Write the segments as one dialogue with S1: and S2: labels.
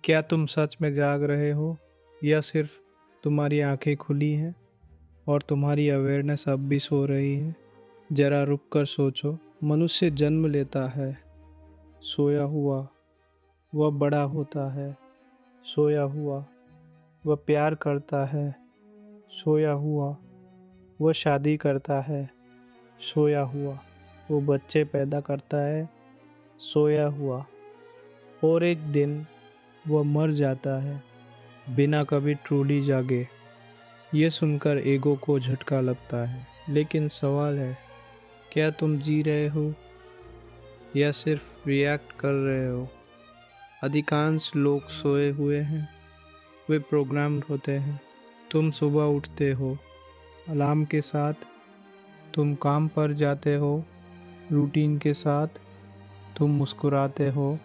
S1: क्या तुम सच में जाग रहे हो या सिर्फ तुम्हारी आंखें खुली हैं और तुम्हारी अवेयरनेस अब भी सो रही है? जरा रुक कर सोचो। मनुष्य जन्म लेता है सोया हुआ, वह बड़ा होता है सोया हुआ, वह प्यार करता है सोया हुआ, वह शादी करता है सोया हुआ, वो बच्चे पैदा करता है सोया हुआ, और एक दिन वह मर जाता है बिना कभी ट्रूली जागे। ये सुनकर ईगो को झटका लगता है, लेकिन सवाल है, क्या तुम जी रहे हो या सिर्फ रिएक्ट कर रहे हो? अधिकांश लोग सोए हुए हैं, वे प्रोग्राम्ड होते हैं। तुम सुबह उठते हो अलार्म के साथ, तुम काम पर जाते हो रूटीन के साथ, तुम मुस्कुराते हो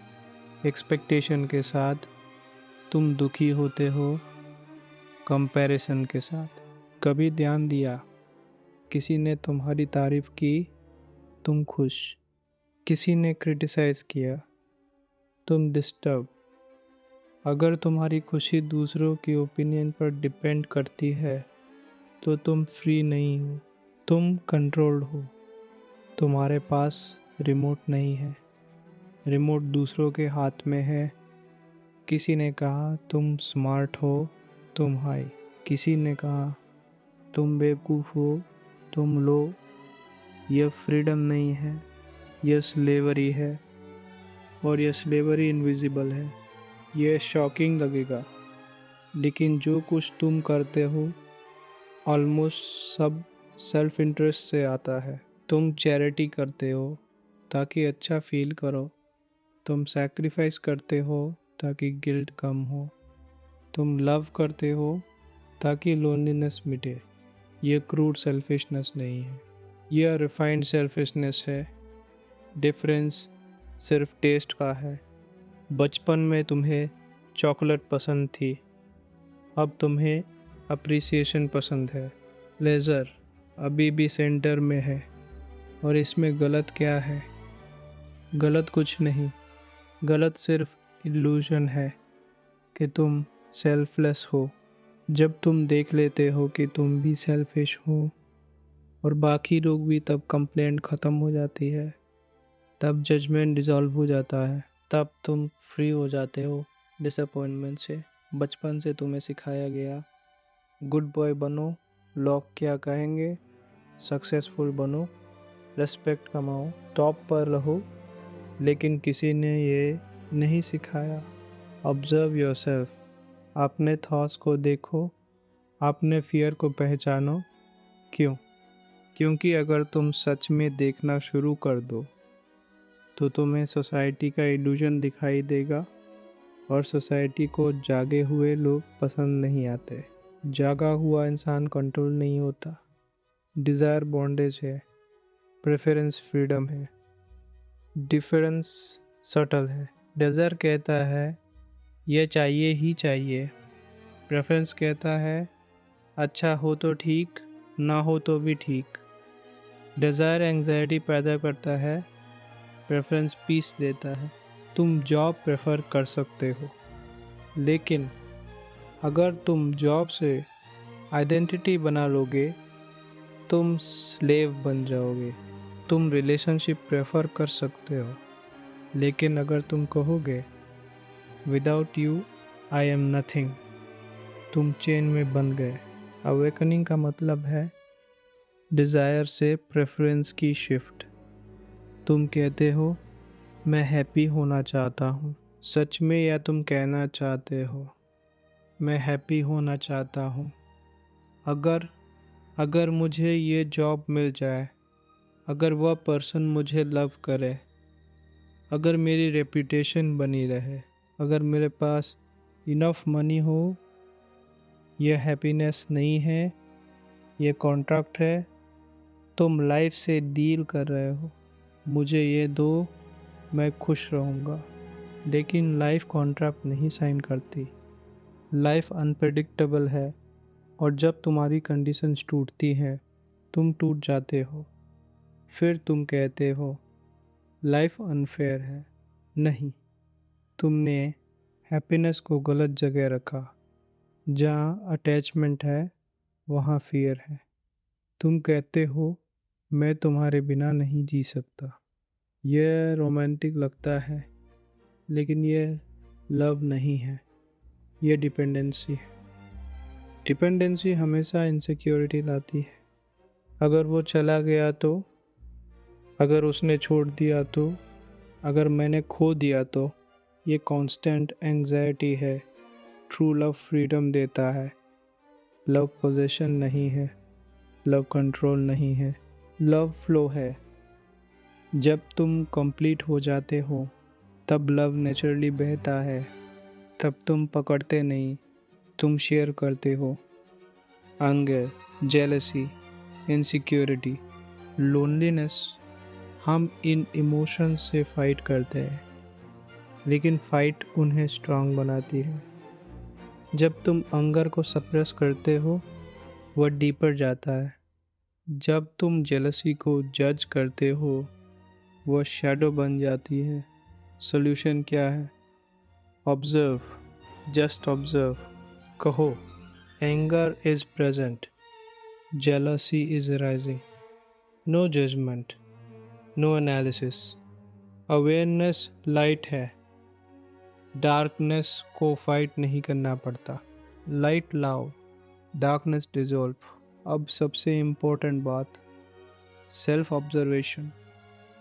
S1: एक्सपेक्टेशन के साथ, तुम दुखी होते हो कंपैरिजन के साथ। कभी ध्यान दिया, किसी ने तुम्हारी तारीफ की, तुम खुश। किसी ने क्रिटिसाइज किया, तुम डिस्टर्ब। अगर तुम्हारी खुशी दूसरों की ओपिनियन पर डिपेंड करती है तो तुम फ्री नहीं हो, तुम कंट्रोल्ड हो। तुम्हारे पास रिमोट नहीं है, रिमोट दूसरों के हाथ में है। किसी ने कहा तुम स्मार्ट हो, तुम हाई। किसी ने कहा तुम बेवकूफ़ हो, तुम लो। यह फ्रीडम नहीं है, यह स्लेवरी है, और यह स्लेवरी इनविजिबल है। यह शॉकिंग लगेगा, लेकिन जो कुछ तुम करते हो ऑलमोस्ट सब सेल्फ इंटरेस्ट से आता है। तुम चैरिटी करते हो ताकि अच्छा फील करो, तुम सैक्रिफाइस करते हो ताकि गिल्ट कम हो, तुम लव करते हो ताकि लोनलीनेस मिटे। ये क्रूड सेल्फिशनेस नहीं है, यह रिफाइंड सेल्फिशनेस है। डिफरेंस सिर्फ टेस्ट का है। बचपन में तुम्हें चॉकलेट पसंद थी, अब तुम्हें अप्रिसिएशन पसंद है। लेज़र अभी भी सेंटर में है, और इसमें गलत क्या है? गलत कुछ नहीं, गलत सिर्फ इल्यूशन है कि तुम सेल्फलेस हो। जब तुम देख लेते हो कि तुम भी सेल्फिश हो और बाकी लोग भी, तब कंप्लेंट ख़त्म हो जाती है, तब जजमेंट डिसॉल्व हो जाता है, तब तुम फ्री हो जाते हो डिसअपॉइंटमेंट से। बचपन से तुम्हें सिखाया गया, गुड बॉय बनो, लोग क्या कहेंगे, सक्सेसफुल बनो, रेस्पेक्ट कमाओ, टॉप पर रहो। लेकिन किसी ने ये नहीं सिखाया, ऑब्जर्व योरसेल्फ। अपने थॉट्स को देखो, अपने फियर को पहचानो। क्यों? क्योंकि अगर तुम सच में देखना शुरू कर दो तो तुम्हें सोसाइटी का इल्यूजन दिखाई देगा, और सोसाइटी को जागे हुए लोग पसंद नहीं आते। जागा हुआ इंसान कंट्रोल नहीं होता। डिज़ायर बॉन्डेज है, प्रेफरेंस फ्रीडम है। डिफरेंस सटल है। डिज़ायर कहता है यह चाहिए ही चाहिए, प्रेफरेंस कहता है अच्छा हो तो ठीक, ना हो तो भी ठीक। डिज़ायर एंग्जाइटी पैदा करता है, प्रेफरेंस पीस देता है। तुम जॉब प्रेफर कर सकते हो, लेकिन अगर तुम जॉब से आइडेंटिटी बना लोगे, तुम स्लेव बन जाओगे। तुम रिलेशनशिप प्रेफर कर सकते हो, लेकिन अगर तुम कहोगे without you I am nothing, तुम चेन में बन गए। अवेकनिंग का मतलब है डिज़ायर से प्रेफरेंस की शिफ्ट। तुम कहते हो मैं हैप्पी होना चाहता हूँ, सच में, या तुम कहना चाहते हो मैं हैप्पी होना चाहता हूँ अगर अगर मुझे ये जॉब मिल जाए, अगर वह पर्सन मुझे लव करे, अगर मेरी रेपुटेशन बनी रहे, अगर मेरे पास इनफ मनी हो। यह हैप्पीनेस नहीं है, यह कॉन्ट्रैक्ट है। तुम लाइफ से डील कर रहे हो, मुझे ये दो, मैं खुश रहूँगा। लेकिन लाइफ कॉन्ट्रैक्ट नहीं साइन करती। लाइफ अनप्रेडिक्टेबल है, और जब तुम्हारी कंडीशंस टूटती हैं, तुम टूट जाते हो। फिर तुम कहते हो लाइफ अनफेयर है। नहीं, तुमने हैप्पीनेस को गलत जगह रखा। जहाँ अटैचमेंट है वहाँ फियर है। तुम कहते हो मैं तुम्हारे बिना नहीं जी सकता। यह रोमांटिक लगता है, लेकिन यह लव नहीं है, यह डिपेंडेंसी है। डिपेंडेंसी हमेशा इनसिक्योरिटी लाती है। अगर वो चला गया तो, अगर उसने छोड़ दिया तो, अगर मैंने खो दिया तो, ये कांस्टेंट एंग्जाइटी है। ट्रू लव फ्रीडम देता है। लव पोजेशन नहीं है, लव कंट्रोल नहीं है, लव फ्लो है। जब तुम कंप्लीट हो जाते हो तब लव नेचुरली बहता है। तब तुम पकड़ते नहीं, तुम शेयर करते हो। एंगर, जेलसी, इनसिक्योरिटी, लोनलीनेस, हम इन इमोशंस से फाइट करते हैं, लेकिन फाइट उन्हें स्ट्रांग बनाती है। जब तुम एंगर को सप्रेस करते हो वह डीपर जाता है। जब तुम जेलसी को जज करते हो वह शैडो बन जाती है। सॉल्यूशन क्या है? Observe, just observe. कहो anger is present, jealousy is rising. No judgment, no analysis. Awareness light है। डार्कनेस को फाइट नहीं करना पड़ता। लाइट लाओ, डार्कनेस डिजोल्व। अब सबसे इम्पोर्टेंट बात, सेल्फ ऑब्जर्वेशन।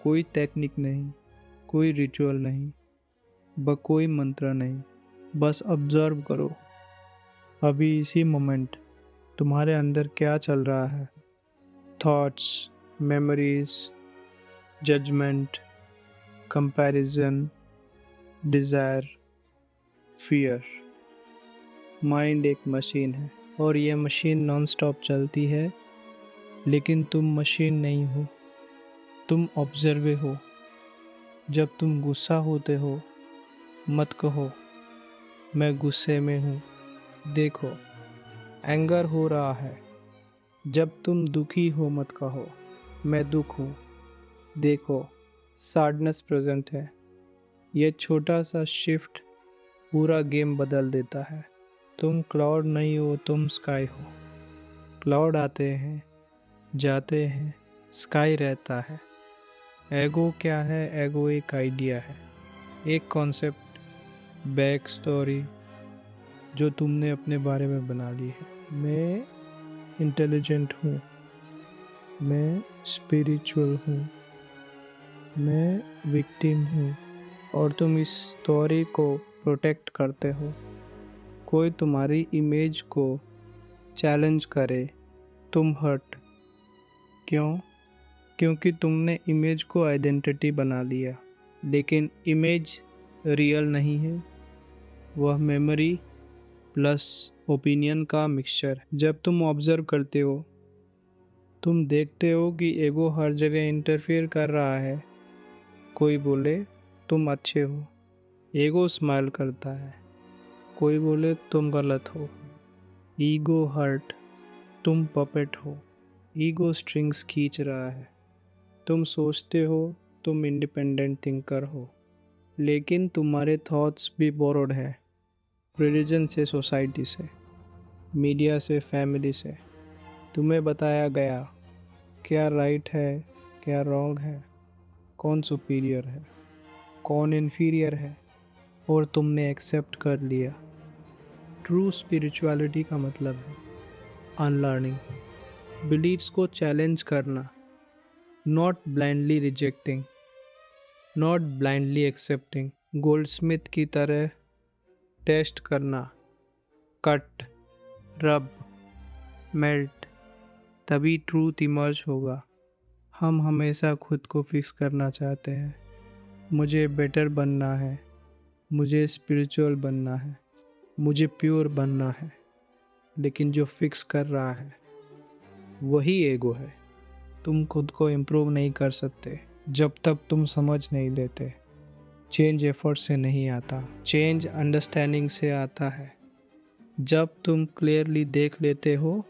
S1: कोई टेक्निक नहीं, कोई रिचुअल नहीं, कोई मंत्र नहीं, बस ऑब्जर्व करो। अभी इसी मोमेंट तुम्हारे अंदर क्या चल रहा है? Thoughts, memories, judgment, comparison, desire, fear. Mind एक मशीन है और ये मशीन नॉन स्टॉप चलती है, लेकिन तुम मशीन नहीं हो, तुम ऑब्जर्वे हो। जब तुम गुस्सा होते हो मत कहो मैं गुस्से में हूँ, देखो एंगर हो रहा है। जब तुम दुखी हो मत कहो मैं दुख हूँ, देखो सैडनेस प्रेजेंट है। ये छोटा सा शिफ्ट पूरा गेम बदल देता है। तुम क्लाउड नहीं हो, तुम स्काई हो। क्लाउड आते हैं, जाते हैं, स्काई रहता है। एगो क्या है? एगो एक आइडिया है, एक कॉन्सेप्ट, बैक स्टोरी जो तुमने अपने बारे में बना ली है। मैं इंटेलिजेंट हूँ, मैं स्पिरिचुअल हूँ, मैं विक्टिम हूँ, और तुम इस स्टोरी को प्रोटेक्ट करते हो। कोई तुम्हारी इमेज को चैलेंज करे, तुम हर्ट। क्यों? क्योंकि तुमने इमेज को आइडेंटिटी बना लिया। लेकिन इमेज रियल नहीं है, वह मेमोरी प्लस ओपिनियन का मिक्सचर। जब तुम ऑब्जर्व करते हो तुम देखते हो कि ईगो हर जगह इंटरफेयर कर रहा है। कोई बोले तुम अच्छे हो, ईगो स्माइल करता है। कोई बोले तुम गलत हो, ईगो हर्ट। तुम पपेट हो, ईगो स्ट्रिंग्स खींच रहा है। तुम सोचते हो तुम इंडिपेंडेंट थिंकर हो, लेकिन तुम्हारे थॉट्स भी बोरोड है। रिलीजन से, सोसाइटी से, मीडिया से, फैमिली से। तुम्हें बताया गया क्या राइट है, क्या रॉन्ग है, कौन सुपीरियर है, कौन इन्फीरियर है, और तुमने एक्सेप्ट कर लिया। ट्रू स्पिरिचुअलिटी का मतलब है अनलर्निंग, बिलीव्स को चैलेंज करना, not blindly rejecting, not blindly accepting. Goldsmith की तरह टेस्ट करना, कट, रब, मेल्ट, तभी ट्रूथ इमर्ज होगा। हम हमेशा खुद को फिक्स करना चाहते हैं। मुझे बेटर बनना है, मुझे स्पिरिचुअल बनना है, मुझे प्योर बनना है। लेकिन जो फिक्स कर रहा है वही ईगो है। तुम खुद को इम्प्रूव नहीं कर सकते जब तक तुम समझ नहीं लेते। चेंज एफर्ट से नहीं आता, चेंज अंडरस्टैंडिंग से आता है। जब तुम क्लियरली देख लेते हो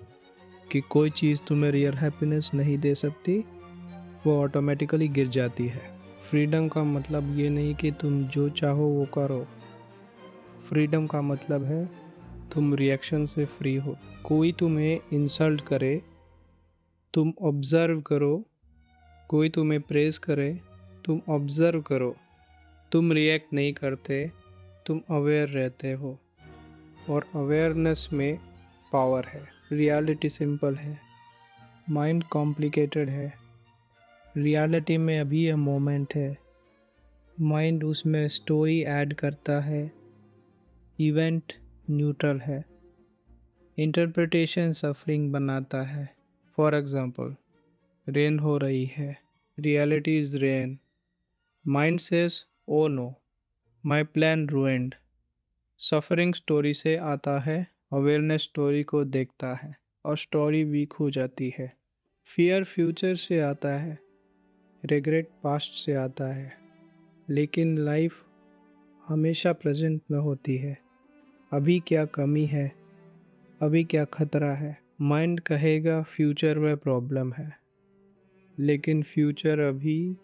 S1: कि कोई चीज़ तुम्हें रियल हैप्पीनेस नहीं दे सकती, वो ऑटोमेटिकली गिर जाती है। फ्रीडम का मतलब ये नहीं कि तुम जो चाहो वो करो। फ्रीडम का मतलब है तुम रिएक्शन से फ्री हो। कोई तुम्हें इंसल्ट करे, तुम ऑब्जर्व करो। कोई तुम्हें प्रेज करे, तुम ऑब्जर्व करो। तुम रिएक्ट नहीं करते, तुम अवेयर रहते हो। और अवेयरनेस में पावर है। रियलिटी सिंपल है, माइंड कॉम्प्लिकेटेड है। रियलिटी में अभी यह मोमेंट है, माइंड उसमें स्टोरी ऐड करता है। इवेंट न्यूट्रल है, इंटरप्रिटेशन सफरिंग बनाता है। फॉर एग्जांपल, रेन हो रही है, reality is rain. Mind says oh no, my plan ruined। Suffering story से आता है, अवेयरनेस स्टोरी को देखता है और स्टोरी वीक हो जाती है। फियर फ्यूचर से आता है, रिग्रेट पास्ट से आता है। लेकिन लाइफ हमेशा प्रेजेंट में होती है। अभी क्या कमी है, अभी क्या खतरा है। माइंड कहेगा फ्यूचर में प्रॉब्लम है, लेकिन फ्यूचर अभी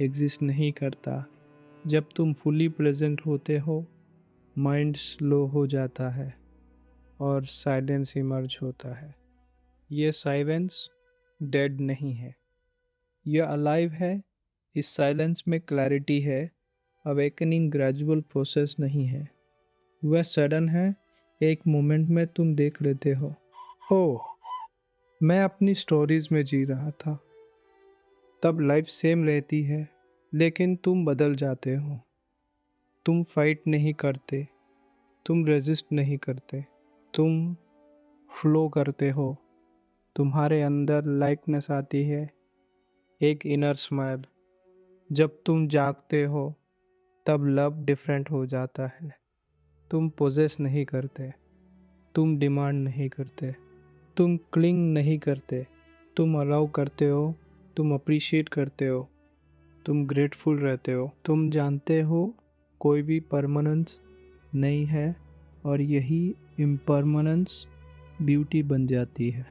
S1: एग्जिस्ट नहीं करता। जब तुम फुली प्रेजेंट होते हो, माइंड स्लो हो जाता है और साइलेंस इमर्ज होता है। ये साइलेंस डेड नहीं है, ये अलाइव है। इस साइलेंस में क्लैरिटी है। अवेकनिंग ग्रेजुअल प्रोसेस नहीं है, वह सडन है। एक मोमेंट में तुम देख लेते हो, ओह मैं अपनी स्टोरीज में जी रहा था। तब लाइफ सेम रहती है, लेकिन तुम बदल जाते हो। तुम फाइट नहीं करते, तुम रेजिस्ट नहीं करते, तुम फ्लो करते हो। तुम्हारे अंदर लाइटनेस आती है, एक इनर स्माइल। जब तुम जागते हो, तब लव डिफरेंट हो जाता है। तुम पोजेस नहीं करते, तुम डिमांड नहीं करते, तुम क्लिंग नहीं करते, तुम अलाउ करते हो, तुम अप्रिशिएट करते हो, तुम ग्रेटफुल रहते हो। तुम जानते हो कोई भी परमानेंस नहीं है, और यही इम्परमानेंस ब्यूटी बन जाती है।